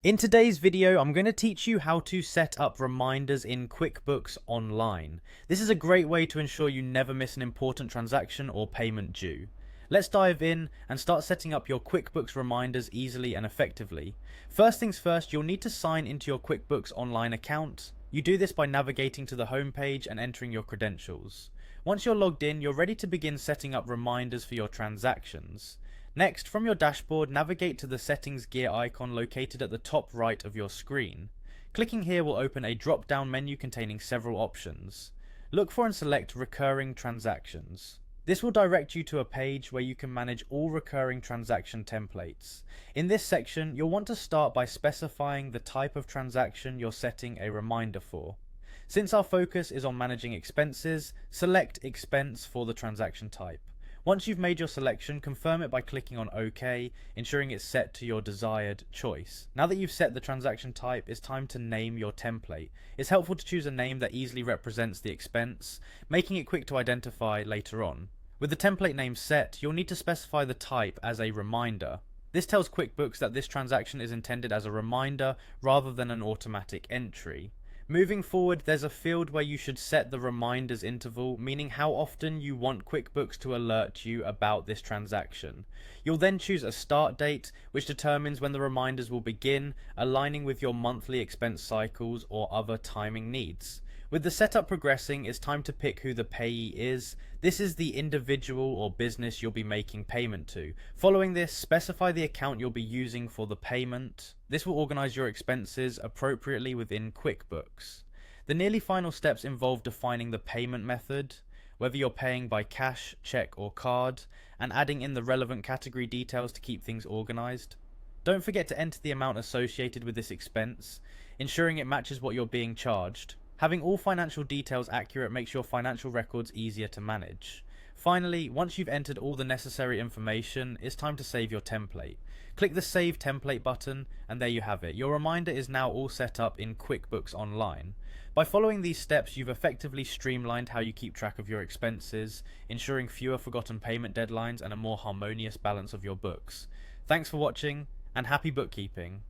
In today's video, I'm going to teach you how to set up reminders in QuickBooks Online. This is a great way to ensure you never miss an important transaction or payment due. Let's dive in and start setting up your QuickBooks reminders easily and effectively. First things first, you'll need to sign into your QuickBooks Online account. You do this by navigating to the home page and entering your credentials. Once you're logged in, you're ready to begin setting up reminders for your transactions. Next, from your dashboard, navigate to the settings gear icon located at the top right of your screen. Clicking here will open a drop-down menu containing several options. Look for and select recurring transactions. This will direct you to a page where you can manage all recurring transaction templates. In this section, you'll want to start by specifying the type of transaction you're setting a reminder for. Since our focus is on managing expenses, select expense for the transaction type. Once you've made your selection, confirm it by clicking on OK, ensuring it's set to your desired choice. Now that you've set the transaction type, it's time to name your template. It's helpful to choose a name that easily represents the expense, making it quick to identify later on. With the template name set, you'll need to specify the type as a reminder. This tells QuickBooks that this transaction is intended as a reminder rather than an automatic entry. Moving forward, there's a field where you should set the reminders interval, meaning how often you want QuickBooks to alert you about this transaction. You'll then choose a start date, which determines when the reminders will begin, aligning with your monthly expense cycles or other timing needs. With the setup progressing, it's time to pick who the payee is. This is the individual or business you'll be making payment to. Following this, specify the account you'll be using for the payment. This will organize your expenses appropriately within QuickBooks. The nearly final steps involve defining the payment method, whether you're paying by cash, check, or card, and adding in the relevant category details to keep things organized. Don't forget to enter the amount associated with this expense, ensuring it matches what you're being charged. Having all financial details accurate makes your financial records easier to manage. Finally, once you've entered all the necessary information, it's time to save your template. Click the Save Template button, and there you have it. Your reminder is now all set up in QuickBooks Online. By following these steps, you've effectively streamlined how you keep track of your expenses, ensuring fewer forgotten payment deadlines and a more harmonious balance of your books. Thanks for watching, and happy bookkeeping!